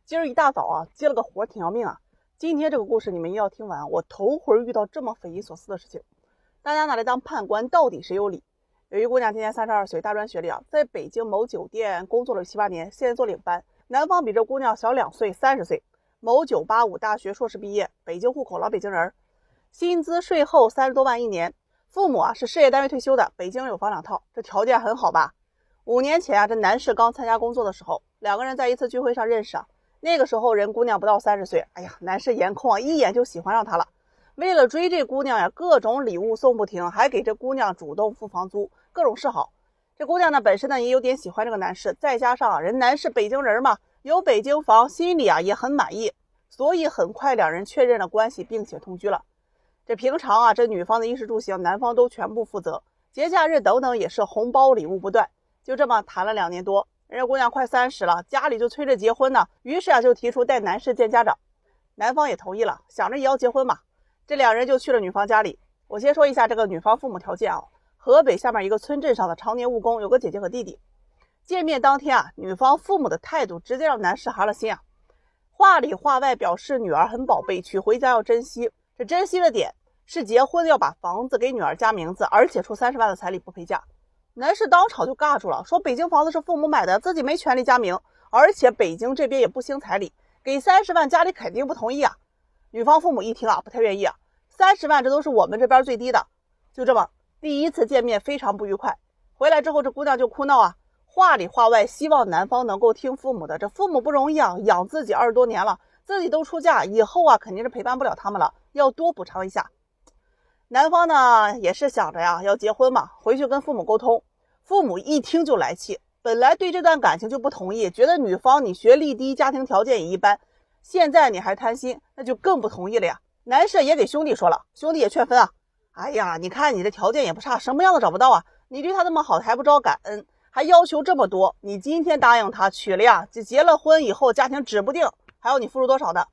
今儿一大早啊，接了个活挺要命啊。今天这个故事你们一定要听完，我头回遇到这么匪夷所思的事情。大家拿来当判官，到底谁有理？有一姑娘今年32岁，大专学历啊，在北京某酒店工作了7、8年，现在做领班。男方比这姑娘小2岁，30岁，某985大学硕士毕业，北京户口，老北京人，薪资税后30多万一年。父母啊是事业单位退休的，北京有房2套，这条件很好吧？5年前啊，这男士刚参加工作的时候，两个人在一次聚会上认识啊。那个时候人姑娘不到30岁，哎呀，男士颜控啊，一眼就喜欢上她了。为了追这姑娘呀，各种礼物送不停，还给这姑娘主动付房租，各种示好。这姑娘呢本身呢也有点喜欢这个男士，再加上人男士北京人嘛，有北京房，心里啊也很满意，所以很快两人确认了关系，并且同居了。这平常啊，这女方的衣食住行，男方都全部负责，节假日等等也是红包礼物不断。就这么谈了2年多。人家姑娘快30了，家里就催着结婚呢，于是啊就提出带男士见家长，男方也同意了，想着也要结婚嘛。这两人就去了女方家里。我先说一下这个女方父母条件啊，河北下面一个村镇上的常年务工，有个姐姐和弟弟。见面当天啊，女方父母的态度直接让男士寒了心啊，话里话外表示女儿很宝贝，娶回家要珍惜。这珍惜的点是结婚要把房子给女儿加名字，而且出30万的彩礼不陪嫁。男士当场就尬住了，说北京房子是父母买的，自己没权利加名，而且北京这边也不兴彩礼，给30万家里肯定不同意啊。女方父母一听啊，不太愿意啊，30万这都是我们这边最低的。就这么第一次见面非常不愉快，回来之后这姑娘就哭闹啊，话里话外希望男方能够听父母的，这父母不容易啊，养自己20多年了，自己都出嫁，以后啊肯定是陪伴不了他们了，要多补偿一下。男方呢也是想着呀要结婚嘛，回去跟父母沟通。父母一听就来气，本来对这段感情就不同意，觉得女方你学历低，家庭条件也一般，现在你还贪心，那就更不同意了呀。男士也给兄弟说了，兄弟也劝分啊。哎呀，你看你的条件也不差，什么样的找不到啊？你对他那么好还不知道感恩，还要求这么多，你今天答应他娶了呀，就结了婚以后家庭指不定还要你付出多少的。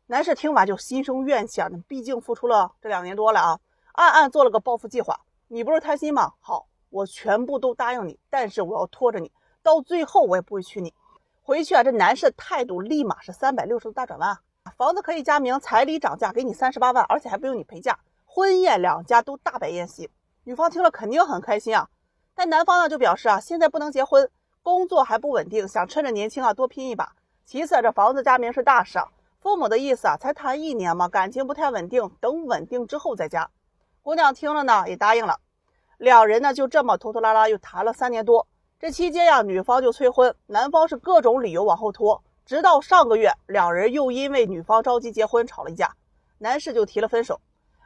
男士听完就心生怨气啊，毕竟付出了这2年多了啊，暗暗做了个报复计划。你不是贪心吗？好，我全部都答应你，但是我要拖着你，到最后我也不会娶你。回去啊，这男士态度立马是360度大转弯啊，房子可以加名，彩礼涨价给你38万，而且还不用你陪嫁，婚宴两家都大摆宴席。女方听了肯定很开心啊，但男方呢就表示啊，现在不能结婚，工作还不稳定，想趁着年轻啊多拼一把。其次这房子加名是大事啊，父母的意思啊，才谈1年嘛，感情不太稳定，等稳定之后再加。姑娘听了呢，也答应了。两人呢就这么拖拖拉拉又谈了3年多。这期间呀，女方就催婚，男方是各种理由往后拖，直到上个月，两人又因为女方着急结婚吵了一架，男士就提了分手，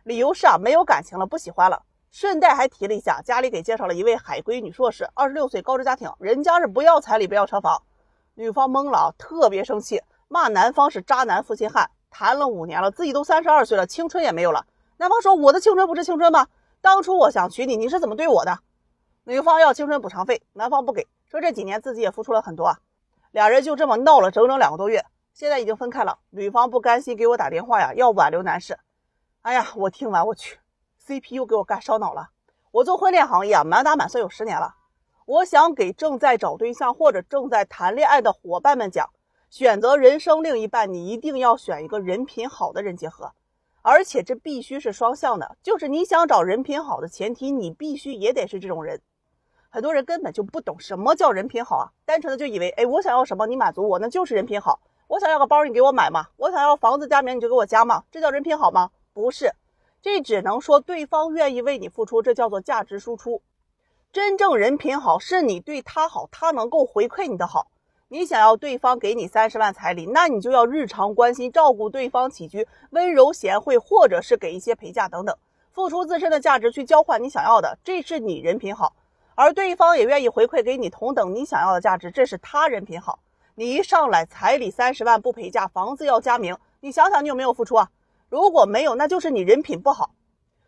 理由是啊没有感情了，不喜欢了。顺带还提了一下，家里给介绍了一位海归女硕士，26岁，高知家庭，人家是不要彩礼不要车房。女方懵了啊，特别生气，骂男方是渣男负心汉，谈了5年了，自己都32岁了，青春也没有了。男方说，我的青春不是青春吗？当初我想娶你，你是怎么对我的？女方要青春补偿费，男方不给，说这几年自己也付出了很多啊。俩人就这么闹了整整2个多月，现在已经分开了。女方不甘心给我打电话呀，要挽留男士。哎呀，我听完我去 CPU 给我干烧脑了。我做婚恋行业啊，满打满算有10年了。我想给正在找对象或者正在谈恋爱的伙伴们讲，选择人生另一半，你一定要选一个人品好的人结合，而且这必须是双向的，就是你想找人品好的前提，你必须也得是这种人。很多人根本就不懂什么叫人品好啊，单纯的就以为，我想要什么你满足我，那就是人品好。我想要个包你给我买吗？我想要房子加名你就给我加吗？这叫人品好吗？不是，这只能说对方愿意为你付出，这叫做价值输出。真正人品好是你对他好，他能够回馈你的好。你想要对方给你30万彩礼，那你就要日常关心照顾对方起居，温柔贤惠，或者是给一些陪嫁等等，付出自身的价值去交换你想要的，这是你人品好。而对方也愿意回馈给你同等你想要的价值，这是他人品好。你一上来彩礼30万不陪嫁，房子要加名，你想想你有没有付出啊？如果没有，那就是你人品不好。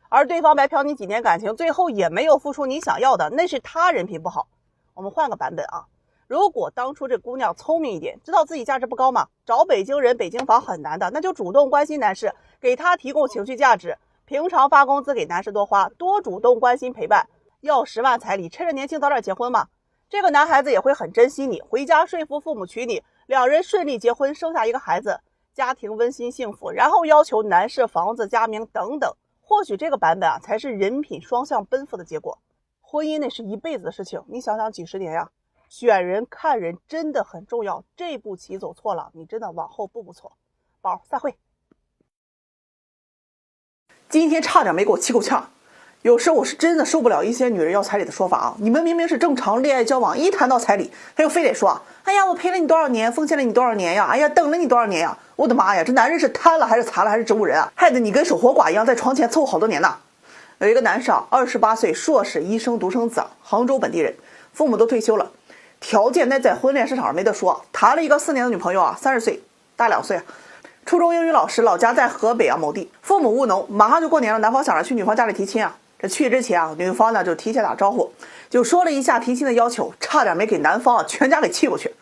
而对方白嫖你几年感情，最后也没有付出你想要的，那是他人品不好。我们换个版本啊，如果当初这姑娘聪明一点，知道自己价值不高嘛，找北京人北京房很难的，那就主动关心男士，给他提供情绪价值，平常发工资给男士多花，多主动关心陪伴，要10万彩礼，趁着年轻早点结婚嘛。这个男孩子也会很珍惜你，回家说服父母娶你，两人顺利结婚，生下一个孩子，家庭温馨幸福，然后要求男士房子、家名等等。或许这个版本啊，才是人品双向奔赴的结果。婚姻那是一辈子的事情，你想想几十年呀。选人看人真的很重要，这步棋走错了，你真的往后步步错。宝，散会。今天差点没给我气够呛。有时候我是真的受不了一些女人要彩礼的说法啊！你们明明是正常恋爱交往，一谈到彩礼，他又非得说：“哎呀，我陪了你多少年，奉献了你多少年呀！哎呀，等了你多少年呀！”我的妈呀，这男人是贪了还是残了还是植物人啊？害得你跟守活寡一样在床前凑好多年呢。有一个男生，28岁，硕士，医生，独生子，杭州本地人，父母都退休了，条件那在婚恋市场上没得说，谈了一个4年的女朋友啊，30岁，大2岁。初中英语老师，老家在河北某地，父母务农，马上就过年了，男方想着去女方家里提亲啊。这去之前啊，女方呢就提前打招呼，就说了一下提亲的要求，差点没给男方全家给气过去。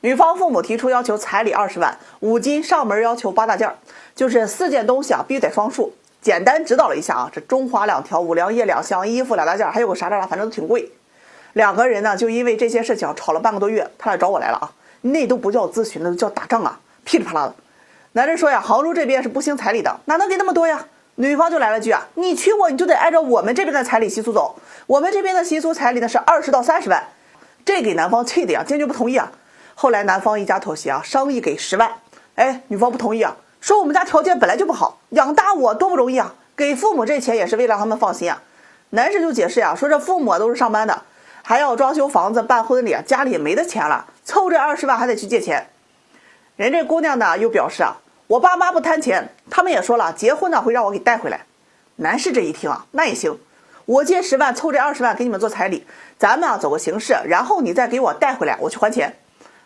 女方父母提出要求彩礼20万，5金，上门要求8大件，就是4件东西啊必须得双数。简单指导了一下啊，这中华2条，5粮液2箱，衣服2大件，还有个啥，反正都挺贵。两个人呢就因为这些事情吵了半个多月，他俩找我来了啊，那都不叫咨询，那都叫打仗啊，噼里啪啦的。男人说呀，杭州这边是不兴彩礼的，哪能给那么多呀？女方就来了句啊，你娶我你就得按照我们这边的彩礼习俗走，我们这边的习俗彩礼呢是20到30万，这给男方气的呀，坚决不同意啊。后来男方一家妥协啊，商议给10万，哎，女方不同意啊，说我们家条件本来就不好，养大我多不容易啊，给父母这钱也是为了让他们放心啊。男士就解释呀，说这父母都是上班的，还要装修房子办婚礼啊，家里也没得钱了，凑这20万还得去借钱。人这姑娘呢又表示啊，我爸妈不贪钱，他们也说了，结婚呢会让我给带回来。男士这一听啊，那也行，我借10万凑这20万给你们做彩礼，咱们啊走个形式，然后你再给我带回来，我去还钱。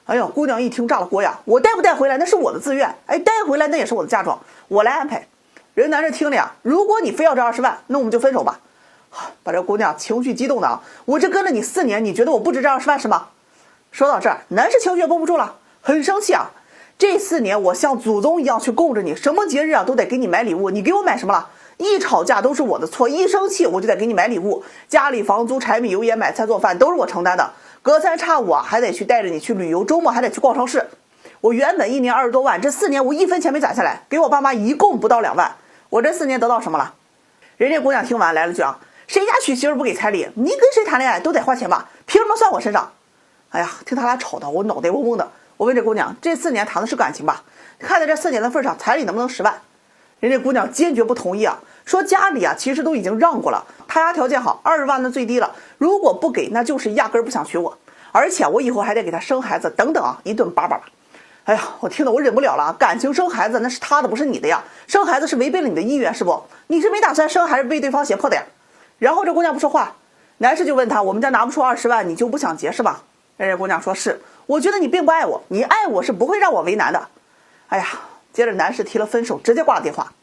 哎呦，姑娘一听炸了锅呀，我带不带回来那是我的自愿，哎，带回来那也是我的嫁妆，我来安排。人男士听了呀，如果你非要这20万，那我们就分手吧。把这姑娘情绪激动的啊，我这跟了你4年，你觉得我不值这20万是吗？说到这儿，男士情绪也绷不住了，很生气啊。这4年我像祖宗一样去供着你，什么节日啊都得给你买礼物，你给我买什么了？一吵架都是我的错，一生气我就得给你买礼物，家里房租、柴米油盐、买菜做饭都是我承担的，隔三差五啊还得去带着你去旅游，周末还得去逛超市。我原本1年20多万，这4年我1分钱没攒下来，给我爸妈一共不到2万，我这4年得到什么了？人家姑娘听完来了句啊，谁家娶媳妇不给彩礼？你跟谁谈恋爱都得花钱吧，凭什么算我身上？哎呀，听他俩吵的我脑袋嗡嗡的。我问这姑娘，这4年谈的是感情吧？看在这4年的份上，彩礼能不能10万？人家姑娘坚决不同意啊，说家里啊其实都已经让过了，他家条件好，20万的最低了，如果不给那就是压根儿不想娶我，而且我以后还得给他生孩子等等啊，一顿叭叭叭。哎呀，我听得我忍不了了，感情生孩子那是他的不是你的呀，生孩子是违背了你的意愿是不？你是没打算生还是被对方胁迫的呀？然后这姑娘不说话，男士就问他，我们家拿不出20万你就不想结是吧？人家姑娘说是，我觉得你并不爱我，你爱我是不会让我为难的。哎呀，接着男士提了分手，直接挂了电话。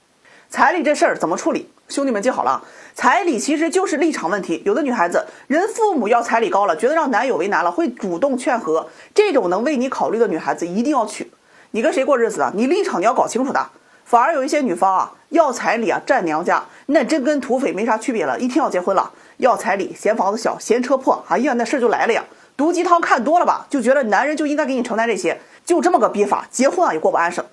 彩礼这事儿怎么处理？兄弟们记好了，彩礼其实就是立场问题。有的女孩子人父母要彩礼高了，觉得让男友为难了，会主动劝和，这种能为你考虑的女孩子一定要娶。你跟谁过日子啊？你立场你要搞清楚的。反而有一些女方啊要彩礼啊占娘家，那真跟土匪没啥区别了，一听要结婚了要彩礼，嫌房子小，嫌车破，哎呀那事儿就来了呀。毒鸡汤看多了吧，就觉得男人就应该给你承担这些，就这么个逼法，结婚啊也过不安生。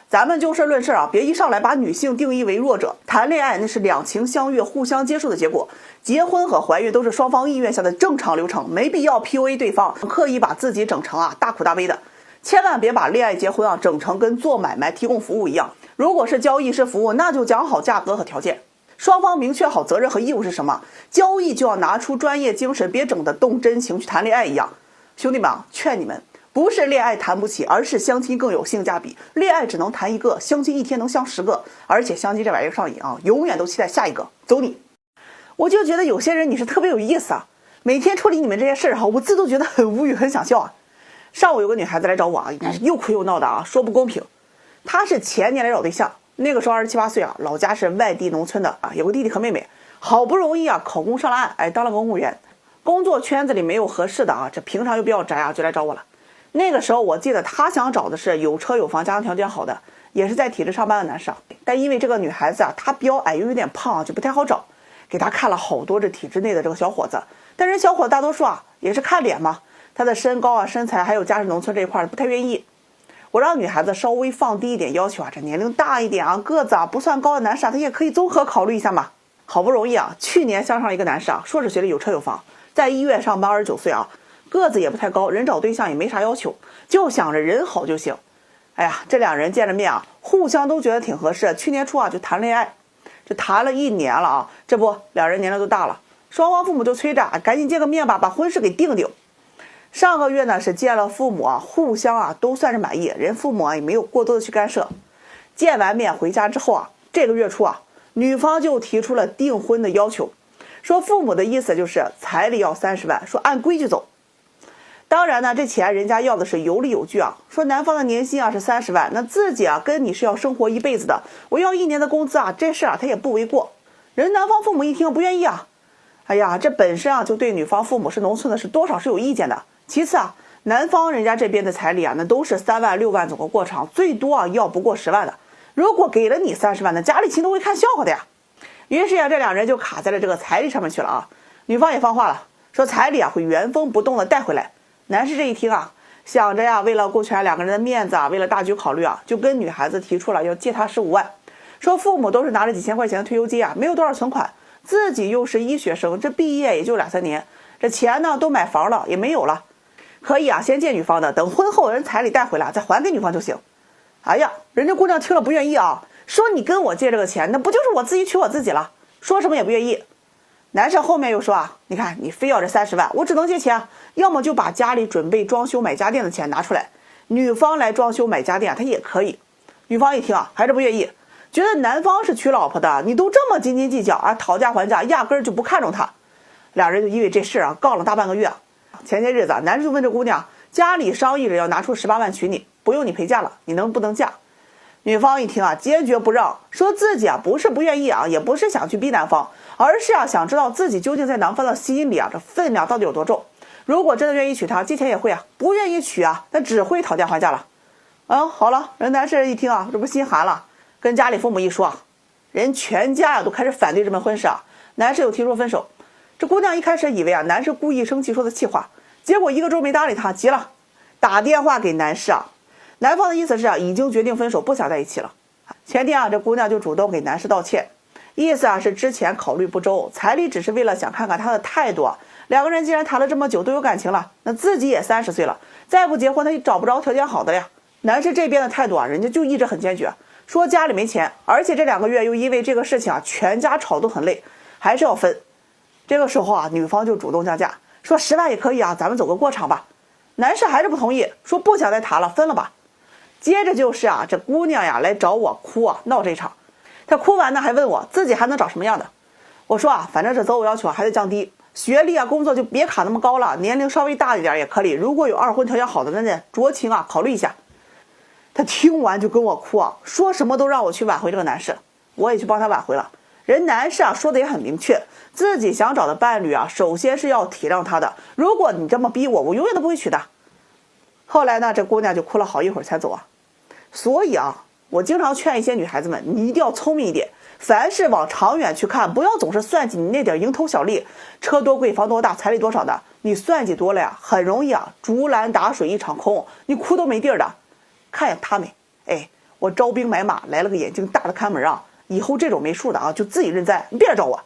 咱们就事论事啊，别一上来把女性定义为弱者。谈恋爱那是两情相悦、互相接受的结果，结婚和怀孕都是双方意愿下的正常流程，没必要 PUA 对方，刻意把自己整成大苦大悲的。千万别把恋爱结婚整成跟做买卖提供服务一样，如果是交易是服务，那就讲好价格和条件，双方明确好责任和义务是什么，交易就要拿出专业精神，别整得动真情去谈恋爱一样。兄弟们劝你们，不是恋爱谈不起，而是相亲更有性价比。恋爱只能谈一个，相亲一天能相10个，而且相亲这玩意儿上瘾永远都期待下一个。走你！我就觉得有些人你是特别有意思每天处理你们这些事儿我自都觉得很无语，很想笑上午有个女孩子来找我又哭又闹的说不公平。她是前年来找对象，那个时候27、8岁老家是外地农村的有个弟弟和妹妹，好不容易考公上了岸，当了公务员，工作圈子里没有合适的这平常又比较宅就来找我了。那个时候我记得他想找的是有车有房、家庭条件好的，也是在体制上班的男士但因为这个女孩子她比较矮又有点胖就不太好找，给他看了好多这体制内的这个小伙子，但是小伙子大多数也是看脸嘛，他的身高身材还有家是农村这一块不太愿意。我让女孩子稍微放低一点要求啊，这年龄大一点啊，个子啊不算高的男士啊，他也可以综合考虑一下嘛。好不容易啊，去年相上一个男士啊，硕士学历有车有房，在医院上班，29岁啊，个子也不太高，人找对象也没啥要求，就想着人好就行。哎呀，这两人见着面啊，互相都觉得挺合适，去年初啊就谈恋爱，这谈了1年了啊，这不两人年龄都大了，双方父母就催着赶紧见个面吧，把婚事给定定。上个月呢是见了父母啊，互相啊都算是满意，人父母啊也没有过多的去干涉。见完面回家之后啊，这个月初啊，女方就提出了订婚的要求，说父母的意思就是彩礼要30万，说按规矩走。当然呢，这钱人家要的是有理有据啊，说男方的年薪啊是30万，那自己啊跟你是要生活一辈子的，我要1年的工资啊，这事啊他也不为过。人男方父母一听不愿意啊，哎呀，这本身啊就对女方父母是农村的，是多少是有意见的。其次啊，男方人家这边的彩礼啊，那都是3万6万走个过场，最多啊要不过10万的。如果给了你30万，那家里亲都会看笑话的呀。于是呀，这两人就卡在了这个彩礼上面去了啊。女方也放话了，说彩礼啊会原封不动的带回来。男士这一听啊，想着呀，为了顾全两个人的面子啊，为了大局考虑啊，就跟女孩子提出了要借她15万，说父母都是拿着几千块钱的退休金啊，没有多少存款，自己又是医学生，这毕业也就2-3年，这钱呢都买房了也没有了，可以啊先借女方的，等婚后人彩礼带回来再还给女方就行。哎呀，人家姑娘听了不愿意啊，说你跟我借这个钱，那不就是我自己娶我自己了，说什么也不愿意。男生后面又说啊，你看你非要这30万，我只能借钱，要么就把家里准备装修买家电的钱拿出来，女方来装修买家电他也可以。女方一听啊，还是不愿意，觉得男方是娶老婆的，你都这么斤斤计较啊，讨价还价，压根儿就不看重他。两人就因为这事啊杠了大半个月。前些日子男生就问这姑娘，家里商议着要拿出18万娶你，不用你陪嫁了，你能不能嫁？女方一听啊，坚决不让，说自己啊不是不愿意啊，也不是想去逼男方，而是啊想知道自己究竟在男方的心里啊这分量到底有多重。如果真的愿意娶她，借钱也会啊；不愿意娶啊，那只会讨价还价了。好了，人男士一听啊，这不心寒了，跟家里父母一说啊，人全家啊都开始反对这门婚事啊。男士又提出分手。这姑娘一开始以为啊男士故意生气说的气话，结果1个周没搭理他，急了，打电话给男士啊。男方的意思是啊，已经决定分手，不想在一起了。前天啊，这姑娘就主动给男士道歉，意思啊是之前考虑不周，彩礼只是为了想看看他的态度啊。两个人既然谈了这么久，都有感情了，那自己也30岁了，再不结婚他也找不着条件好的呀。男士这边的态度啊，人家就一直很坚决，说家里没钱，而且这2个月又因为这个事情啊，全家吵都很累，还是要分。这个时候啊，女方就主动降价，说10万也可以啊，咱们走个过场吧。男士还是不同意，说不想再谈了，分了吧。接着就是啊，这姑娘呀来找我哭啊，闹这一场。她哭完呢，还问我自己还能找什么样的。我说啊，反正这择偶要求啊还得降低，学历啊工作就别卡那么高了，年龄稍微大一点也可以，如果有2婚条件好的，那酌情啊考虑一下。她听完就跟我哭啊，说什么都让我去挽回这个男士，我也去帮他挽回了。人男士啊说的也很明确，自己想找的伴侣啊，首先是要体谅他的，如果你这么逼我，我永远都不会娶的。后来呢，这姑娘就哭了好一会儿才走啊。所以啊，我经常劝一些女孩子们，你一定要聪明一点，凡事往长远去看，不要总是算计你那点蝇头小利，车多贵房多大彩礼多少的，你算计多了呀，很容易啊竹篮打水一场空，你哭都没地儿的。看见他没？哎，我招兵买马来了个眼睛大的看门啊，以后这种没数的啊就自己认栽，你别来找我。